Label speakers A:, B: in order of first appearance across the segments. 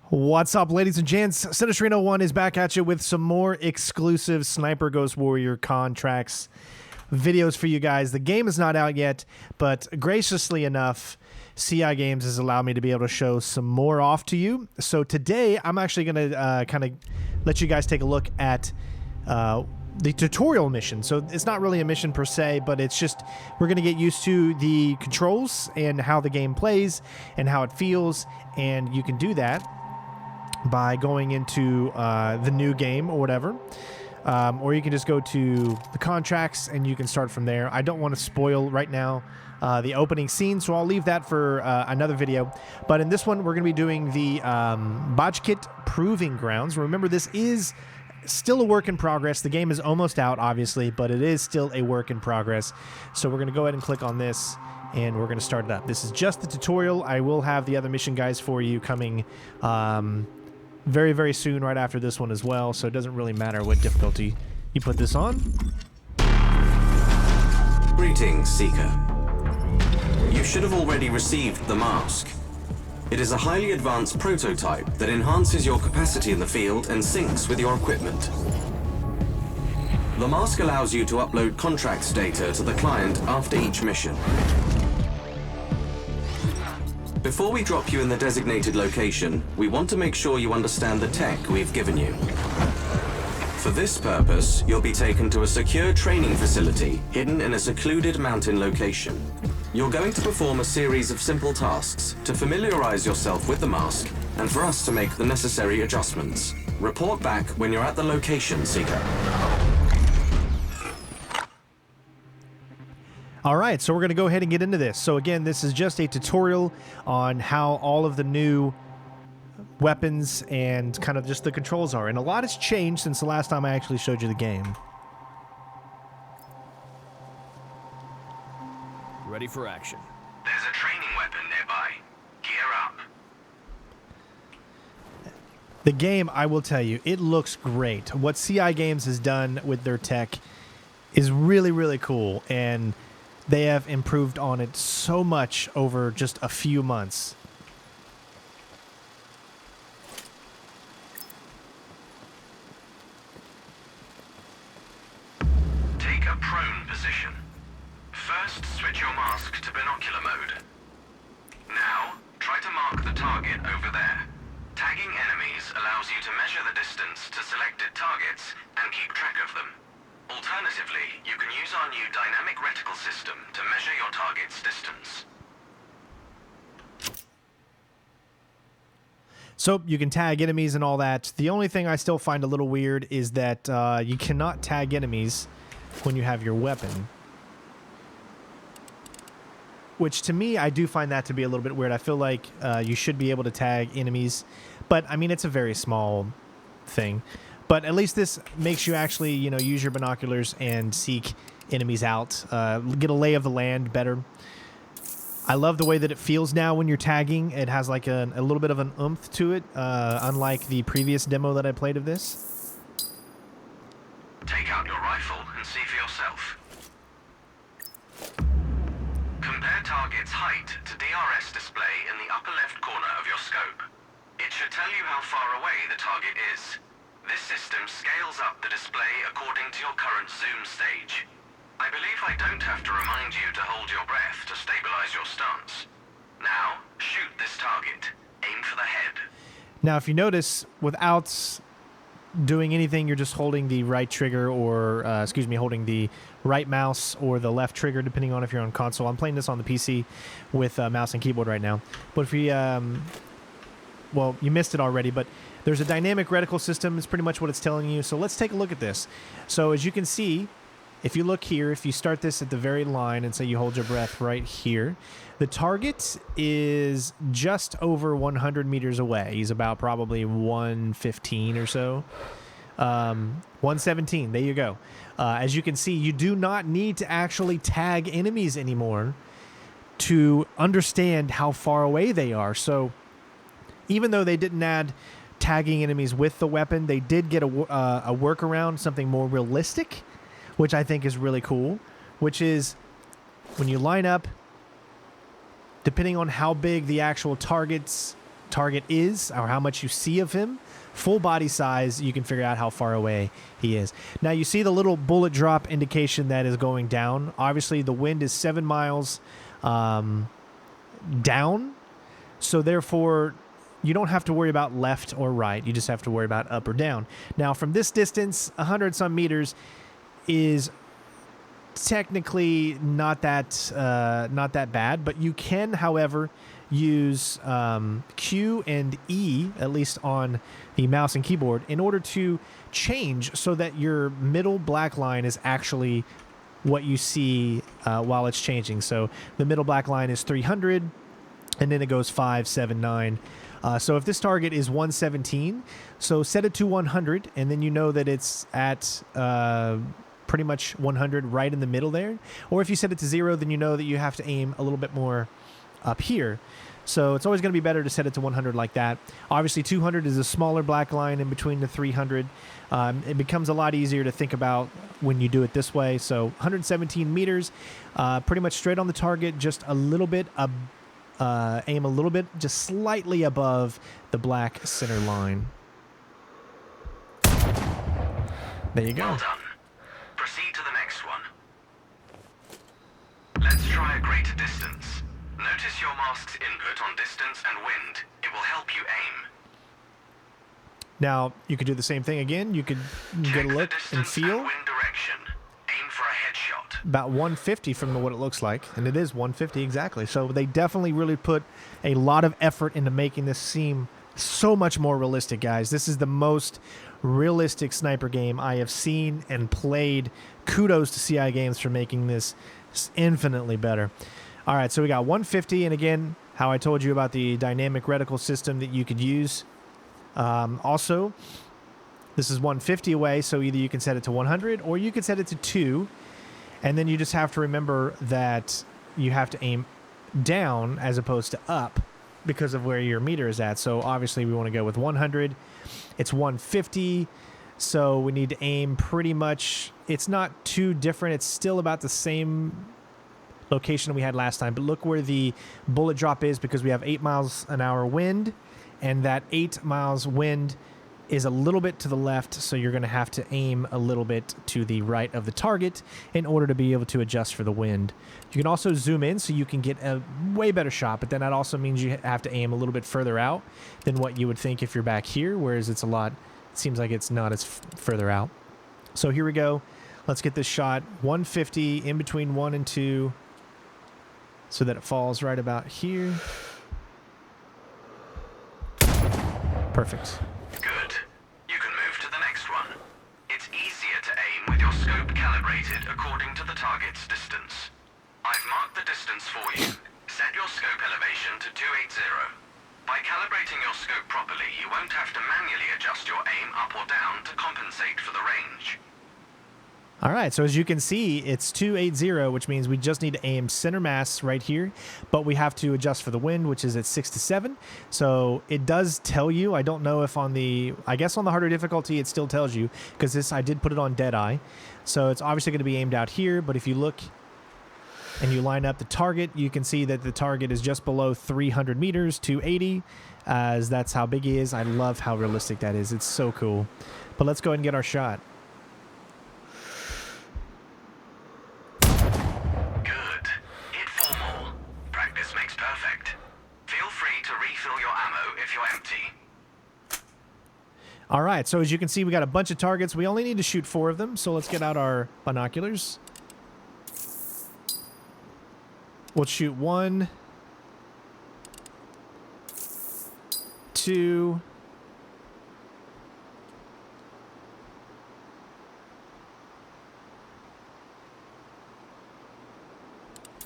A: What's up, ladies and gents? CenterStrain01 is back at you with some more exclusive Sniper Ghost Warrior contracts videos for you guys. The game is not out yet, but graciously enough, CI Games has allowed me to be able to show some more off to you. So today, I'm actually going to kind of let you guys take a look at the tutorial mission. So it's not really a mission per se, but it's just we're going to get used to the controls and how the game plays and how it feels, and you can do that by going into the new game or whatever. Or you can just go to the contracts and you can start from there. I don't want to spoil right now the opening scene, so I'll leave that for another video. But in this one, we're going to be doing the Bajkit Proving Grounds. Remember, this is still a work in progress. The game is almost out, obviously, but it is still a work in progress. So we're going to go ahead and click on this, and we're going to start it up. This is just the tutorial. I will have the other mission guides for you coming very, very soon, right after this one as well, so it doesn't really matter what difficulty you put this on.
B: Greetings, Seeker. You should have already received the mask. It is a highly advanced prototype that enhances your capacity in the field and syncs with your equipment. The mask allows you to upload contracts data to the client after each mission. Before we drop you in the designated location, we want to make sure you understand the tech we've given you. For this purpose, you'll be taken to a secure training facility hidden in a secluded mountain location. You're going to perform a series of simple tasks to familiarize yourself with the mask and for us to make the necessary adjustments. Report back when you're at the location, Seeker.
A: All right, so we're going to go ahead and get into this. So again, this is just a tutorial on how all of the new weapons and kind of just the controls are. And a lot has changed since the last time I actually showed you the game.
C: Ready for action.
B: There's a training weapon nearby. Gear up.
A: The game, I will tell you, it looks great. What CI Games has done with their tech is really, really cool. And they have improved on it so much over just a few months.
B: Take a prone position. First, switch your mask to binocular mode. Now, try to mark the target over there. Tagging enemies allows you to measure the distance to selected targets and keep track of them. Alternatively, you can use our new dynamic reticle system to measure your target's distance.
A: So you can tag enemies and all that. The only thing I still find a little weird is that you cannot tag enemies when you have your weapon. Which to me, I do find that to be a little bit weird. I feel like you should be able to tag enemies. But I mean, it's a very small thing. But at least this makes you actually, you know, use your binoculars and seek enemies out, get a lay of the land better. I love the way that it feels now when you're tagging. It has like a little bit of an oomph to it, unlike the previous demo that I played of this.
B: Take out your rifle and see for yourself. Compare target's height to DRS display in the upper left corner of your scope. It should tell you how far away the target is. This system scales up the display according to your current zoom stage. I believe I don't have to remind you to hold your breath to stabilize your stance. Now, shoot this target. Aim for the head.
A: Now, if you notice, without doing anything, you're just holding the right trigger or, holding the right mouse or the left trigger, depending on if you're on console. I'm playing this on the PC with mouse and keyboard right now. But if you, well, you missed it already, but there's a dynamic reticle system. It's pretty much what it's telling you. So let's take a look at this. So as you can see, if you look here, if you start this at the very line and say you hold your breath right here, the target is just over 100 meters away. He's about probably 115 or so. 117, there you go. As you can see, you do not need to actually tag enemies anymore to understand how far away they are. So even though they didn't add tagging enemies with the weapon, they did get a workaround, something more realistic, which I think is really cool, which is when you line up, depending on how big the actual target's target is or how much you see of him. Full body size, you can figure out how far away he is. Now you see the little bullet drop indication that is going down. Obviously the wind is 7 miles down, so therefore you don't have to worry about left or right. You just have to worry about up or down. Now from this distance, 100 some meters is technically not that bad, but you can, however, use Q and E, at least on the mouse and keyboard, in order to change so that your middle black line is actually what you see while it's changing. So the middle black line is 300, and then it goes 5, 7, 9. So if this target is 117, so set it to 100, and then you know that it's at pretty much 100 right in the middle there. Or if you set it to 0, then you know that you have to aim a little bit more up here. So it's always going to be better to set it to 100 like that. Obviously 200 is a smaller black line in between the 300. It becomes a lot easier to think about when you do it this way. So 117 meters, pretty much straight on the target, just a little bit aim a little bit, just slightly above the black center line. There you go.
B: Well done. Proceed to the next one. Let's try a greater distance. Notice your mask's input on distance and wind. It will help you aim.
A: Now, you could do the same thing again. You could get a look and feel.
B: Wind direction. Aim for a headshot.
A: About 150 from what it looks like, and it is 150 exactly. So they definitely really put a lot of effort into making this seem so much more realistic, guys. This is the most realistic sniper game I have seen and played. Kudos to CI Games for making this infinitely better. All right, so we got 150, and again, how I told you about the dynamic reticle system that you could use. Also, this is 150 away, so either you can set it to 100 or you can set it to 2, and then you just have to remember that you have to aim down as opposed to up because of where your meter is at. So obviously we want to go with 100. It's 150, so we need to aim pretty much. It's not too different. It's still about the same location we had last time, but look where the bullet drop is, because we have 8 miles an hour wind, and that 8 miles wind is a little bit to the left, so you're going to have to aim a little bit to the right of the target in order to be able to adjust for the wind. You can also zoom in so you can get a way better shot, but then that also means you have to aim a little bit further out than what you would think if you're back here, whereas it seems like it's not as further out. So here we go. Let's get this shot. 150 in between 1 and 2 so that it falls right about here. Perfect.
B: Good. You can move to the next one. It's easier to aim with your scope calibrated according to the target's distance. I've marked the distance for you. Set your scope elevation to 280. By calibrating your scope properly, you won't have to manually adjust your aim up or down to compensate for the range.
A: All right, so as you can see, it's 280, which means we just need to aim center mass right here, but we have to adjust for the wind, which is at 6 to 7. So it does tell you. I don't know if I guess on the harder difficulty, it still tells you, because I did put it on Deadeye. So it's obviously going to be aimed out here, but if you look and you line up the target, you can see that the target is just below 300 meters, 280, as that's how big he is. I love how realistic that is. It's so cool. But let's go ahead and get our shot. All right, so as you can see, we got a bunch of targets. We only need to shoot 4 of them, so let's get out our binoculars. We'll shoot 1, 2,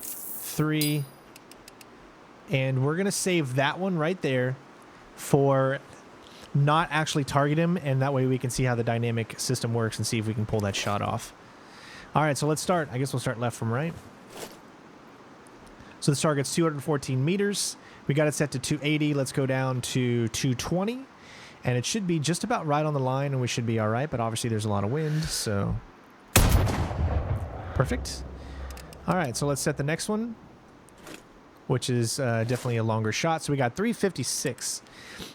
A: 3, and we're going to save that one right there for not actually target him, and that way we can see how the dynamic system works and see if we can pull that shot off. All right, so let's start. I guess we'll start left from right. So this target's 214 meters. We got it set to 280. Let's go down to 220, and it should be just about right on the line, and we should be all right, but obviously there's a lot of wind, so perfect. All right, so let's set the next one. which is definitely a longer shot. So we got 356.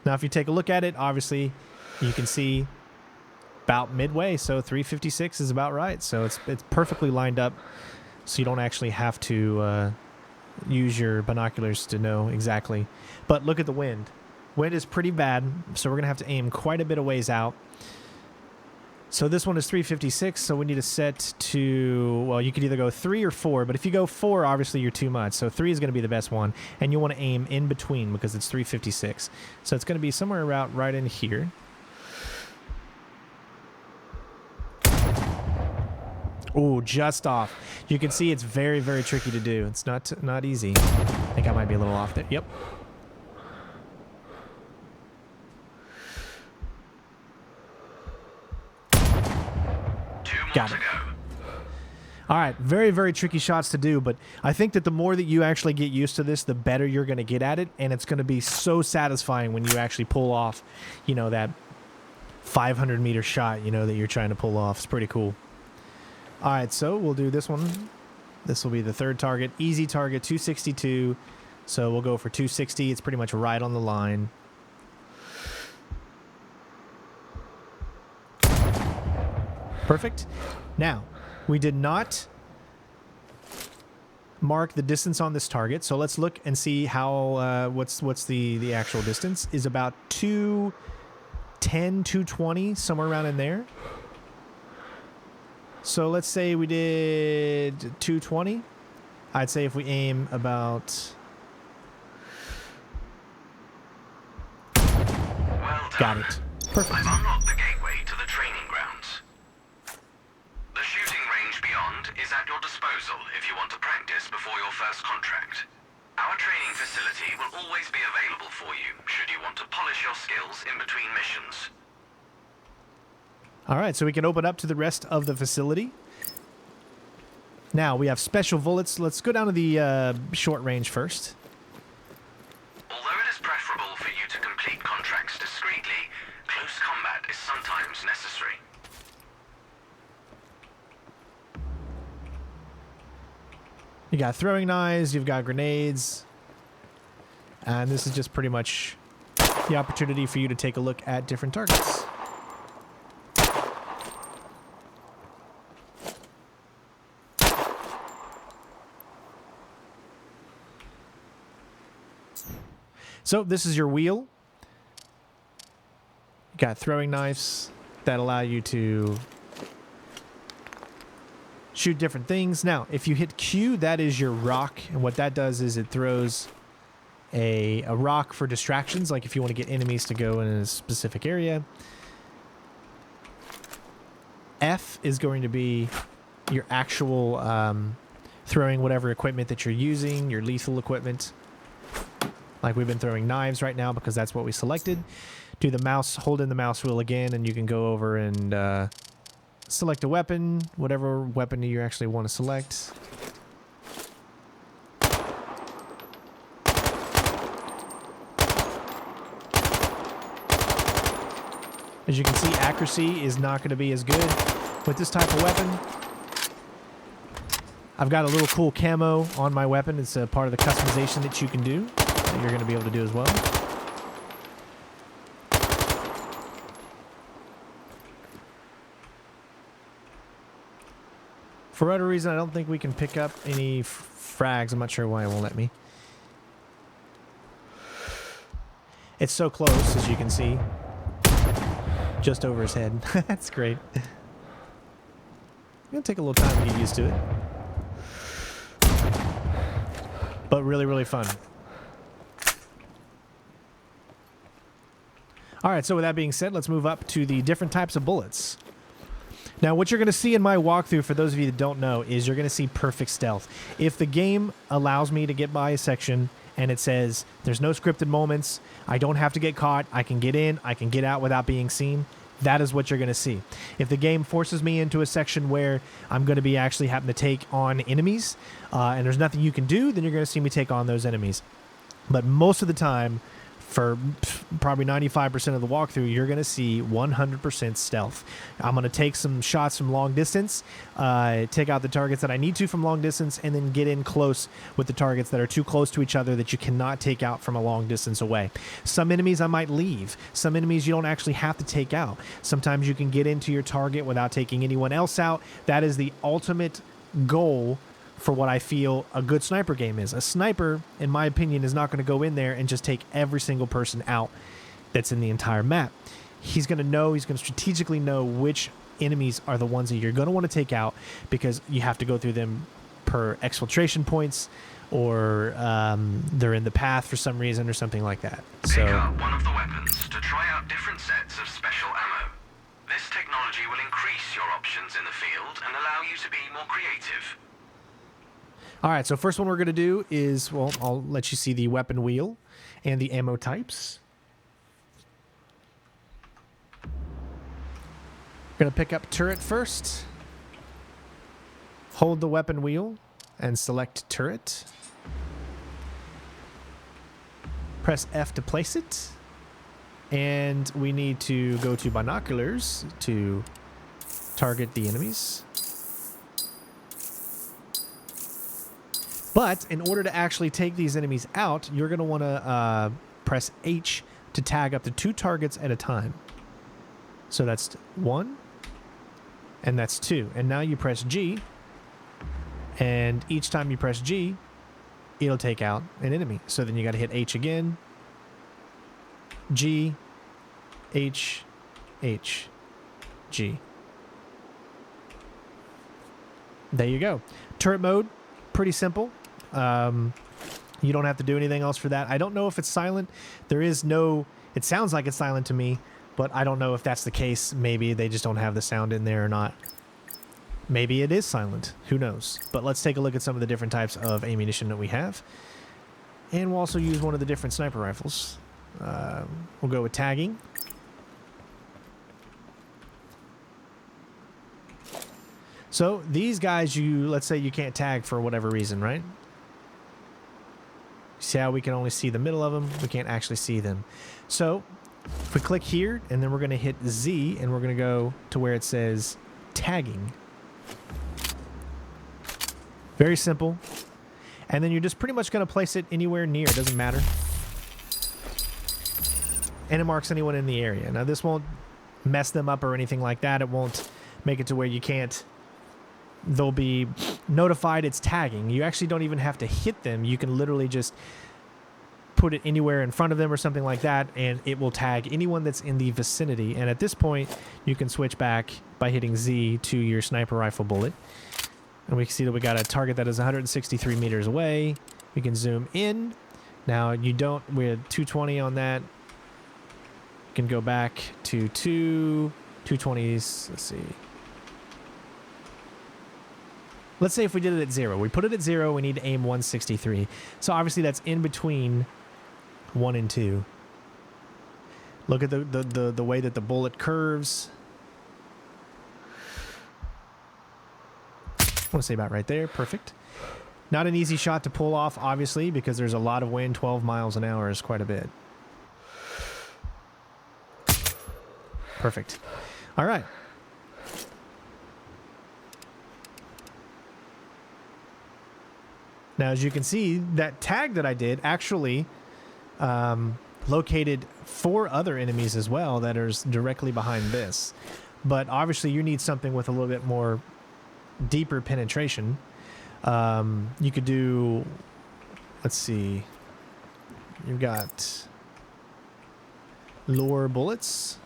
A: Now, if you take a look at it, obviously you can see about midway. So 356 is about right. So it's perfectly lined up. So you don't actually have to use your binoculars to know exactly. But look at the wind. Wind is pretty bad. So we're going to have to aim quite a bit of ways out. So this one is 356, so we need to set to, well, you could either go 3 or 4, but if you go 4, obviously you're too much. So 3 is going to be the best one, and you want to aim in between because it's 356. So it's going to be somewhere around right in here. Oh, just off. You can see it's very, very tricky to do. It's not easy. I think I might be a little off there. Yep. Got it. All right, very, very tricky shots to do, but I think that the more that you actually get used to this, the better you're going to get at it, and it's going to be so satisfying when you actually pull off, you know, that 500-meter shot, you know, that you're trying to pull off. It's pretty cool. All right, so we'll do this one. This will be the third target. Easy target, 262. So we'll go for 260. It's pretty much right on the line. Perfect. Now, we did not mark the distance on this target, so let's look and see how what's the actual distance is about 210, 220, somewhere around in there. So let's say we did 220. I'd say if we aim about...
B: Well done.
A: Got it. Perfect.
B: I've unlocked the gateway to the training grounds. The shooting range beyond is at your disposal if you want to practice before your first contract. Our training facility will always be available for you should you want to polish your skills in between missions.
A: All right, so we can open up to the rest of the facility. Now, we have special bullets. Let's go down to the short range first.
B: Although it is preferable for you to complete contracts discreetly, close combat is sometimes necessary.
A: You got throwing knives, you've got grenades, and this is just pretty much the opportunity for you to take a look at different targets. So this is your wheel. You got throwing knives that allow you to shoot different things. Now, if you hit Q, that is your rock. And what that does is it throws a rock for distractions, like if you want to get enemies to go in a specific area. F is going to be your actual throwing whatever equipment that you're using, your lethal equipment. Like we've been throwing knives right now because that's what we selected. Do the mouse, hold in the mouse wheel again, and you can go over and select a weapon, whatever weapon you actually want to select. As you can see, accuracy is not going to be as good with this type of weapon. I've got a little cool camo on my weapon. It's a part of the customization that you can do, that you're going to be able to do as well. For whatever reason, I don't think we can pick up any frags. I'm not sure why it won't let me. It's so close, as you can see. Just over his head. That's great. It's going to take a little time to get used to it. But really, really fun. All right, so with that being said, let's move up to the different types of bullets. Now, what you're going to see in my walkthrough, for those of you that don't know, is you're going to see perfect stealth. If the game allows me to get by a section and it says there's no scripted moments, I don't have to get caught, I can get in, I can get out without being seen, that is what you're going to see. If the game forces me into a section where I'm going to be actually having to take on enemies and there's nothing you can do, then you're going to see me take on those enemies. But most of the time, for probably 95% of the walkthrough, you're going to see 100% stealth. I'm going to take some shots from long distance, take out the targets that I need to from long distance, and then get in close with the targets that are too close to each other that you cannot take out from a long distance away. Some enemies I might leave. Some enemies you don't actually have to take out. Sometimes you can get into your target without taking anyone else out. That is the ultimate goal for what I feel a good sniper game is. A sniper, in my opinion, is not going to go in there and just take every single person out that's in the entire map. He's going to strategically know which enemies are the ones that you're going to want to take out, because you have to go through them per exfiltration points, or they're in the path for some reason or something like that.
B: Pick up one of the weapons to try out different sets of special ammo. This technology will increase your options in the field and allow you to be more creative.
A: All right, so first one we're going to do is, well, I'll let you see the weapon wheel and the ammo types. Going to pick up turret first. Hold the weapon wheel and select turret. Press F to place it. And we need to go to binoculars to target the enemies. But in order to actually take these enemies out, you're going to want to press H to tag up to 2 targets at a time. So that's 1, and that's 2. And now you press G, and each time you press G, it'll take out an enemy. So then you got to hit H again, G, H, H, G. There you go. Turret mode, pretty simple. You don't have to do anything else for that. I don't know if it's silent. It sounds like it's silent to me, but I don't know if that's the case. Maybe they just don't have the sound in there or not. Maybe it is silent. Who knows? But let's take a look at some of the different types of ammunition that we have. And we'll also use one of the different sniper rifles. We'll go with tagging. So these guys, let's say you can't tag for whatever reason, right? See how we can only see the middle of them? We can't actually see them. So if we click here, and then we're going to hit Z, and we're going to go to where it says tagging. Very simple. And then you're just pretty much going to place it anywhere near. It doesn't matter. And it marks anyone in the area. Now this won't mess them up or anything like that. It won't make it to where you can't. They'll be notified it's tagging. You actually don't even have to hit them. You can literally just put it anywhere in front of them or something like that, and it will tag anyone that's in the vicinity. And at this point, you can switch back by hitting Z to your sniper rifle bullet. And we can see that we got a target that is 163 meters away. We can zoom in. Now, we're at 220 on that. You can go back to 220s. Let's see. Let's say if we did it at 0. We put it at 0, we need to aim 163. So obviously that's in between 1 and 2. Look at the way that the bullet curves. I want to say about right there. Perfect. Not an easy shot to pull off, obviously, because there's a lot of wind. 12 miles an hour is quite a bit. Perfect. All right. Now, as you can see, that tag that I did actually located 4 other enemies as well that are directly behind this. But obviously, you need something with a little bit more deeper penetration. You could do, let's see, you've got lure bullets.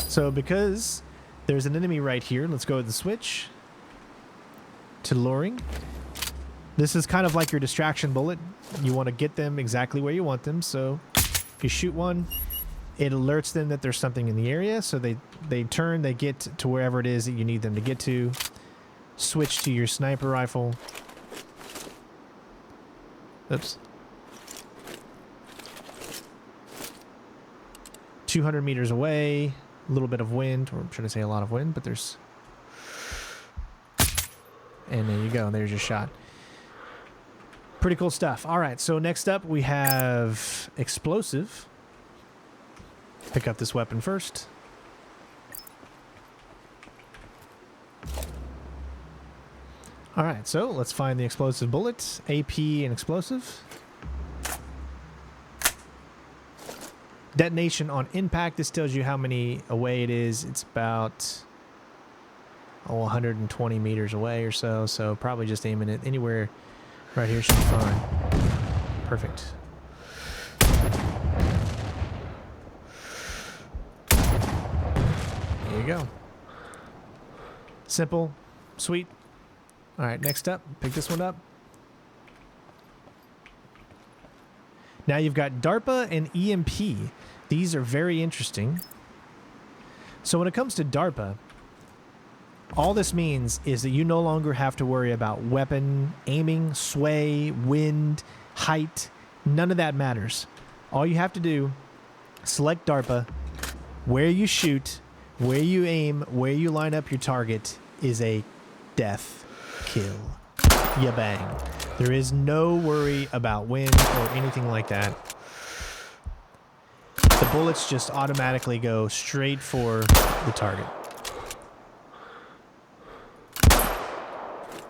A: So because there's an enemy right here, let's go with the switch to luring. This is kind of like your distraction bullet. You want to get them exactly where you want them. So if you shoot one, it alerts them that there's something in the area. So they turn, they get to wherever it is that you need them to get to. Switch to your sniper rifle. Oops. 200 meters away. A little bit of wind, or should I say a lot of wind, but there's... And there you go. There's your shot. Pretty cool stuff. All right, so next up we have explosive. Pick up this weapon first. All right, so let's find the explosive bullets, AP and explosive. Detonation on impact. This tells you how many away it is. It's about 120 meters away or so. So probably just aiming it anywhere right here should be fine. Perfect. There you go. Simple, sweet. All right, next up, pick this one up. Now you've got Darpa and EMP. These are very interesting. So when it comes to Darpa, all this means is that you no longer have to worry about weapon, aiming, sway, wind, height. None of that matters. All you have to do, select Darpa, where you shoot, where you aim, where you line up your target is a death kill. Ya bang. There is no worry about wind or anything like that. The bullets just automatically go straight for the target.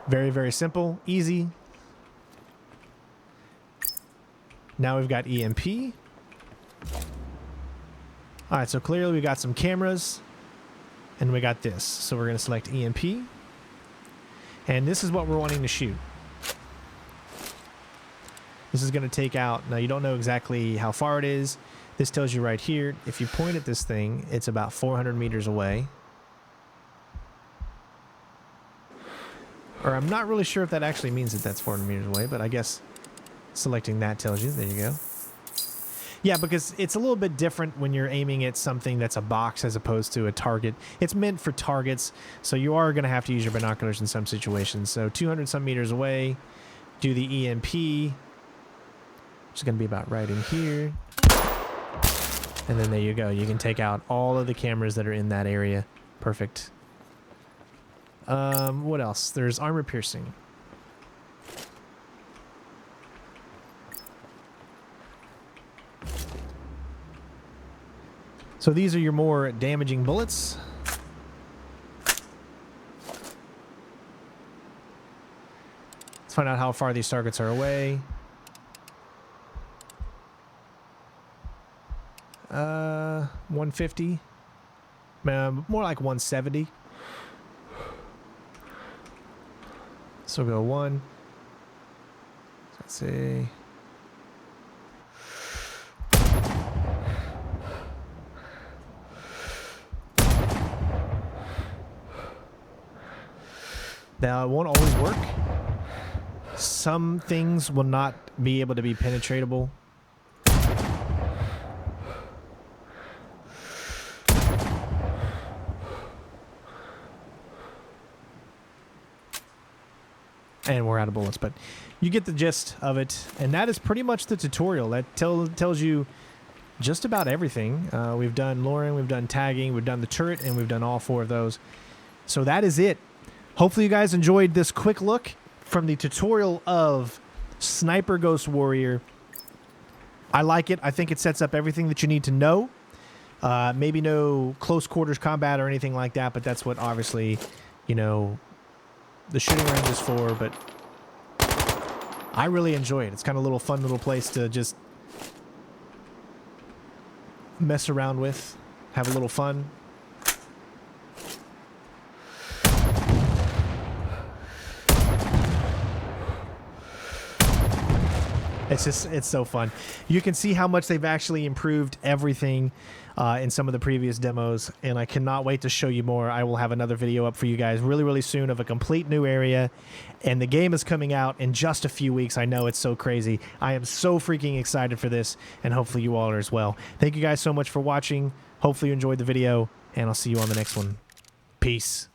A: Very, very simple, easy. Now we've got EMP. All right, so clearly we got some cameras and we got this. So we're going to select EMP. And this is what we're wanting to shoot. This is going to take out, now you don't know exactly how far it is. This tells you right here, if you point at this thing, it's about 400 meters away. Or I'm not really sure if that actually means that that's 400 meters away, but I guess selecting that tells you. There you go. Yeah, because it's a little bit different when you're aiming at something that's a box as opposed to a target. It's meant for targets, so you are going to have to use your binoculars in some situations. So 200 some meters away, do the EMP, which is going to be about right in here. And then there you go. You can take out all of the cameras that are in that area. Perfect. What else? There's armor piercing. So these are your more damaging bullets. Let's find out how far these targets are away. 150. More like 170. So we'll go 1. Let's see. Now, it won't always work. Some things will not be able to be penetratable. And we're out of bullets, but you get the gist of it. And that is pretty much the tutorial. That tells you just about everything. We've done luring, we've done tagging, we've done the turret, and we've done all 4 of those. So that is it. Hopefully you guys enjoyed this quick look from the tutorial of Sniper Ghost Warrior. I like it. I think it sets up everything that you need to know. Maybe no close quarters combat or anything like that, but that's what obviously, you know, the shooting range is for, but I really enjoy it. It's kind of a little fun little place to just mess around with, have a little fun. It's so fun. You can see how much they've actually improved everything in some of the previous demos, and I cannot wait to show you more. I will have another video up for you guys really, really soon of a complete new area, and the game is coming out in just a few weeks. I know, it's so crazy. I am so freaking excited for this, and hopefully you all are as well. Thank you guys so much for watching. Hopefully you enjoyed the video, and I'll see you on the next one. Peace.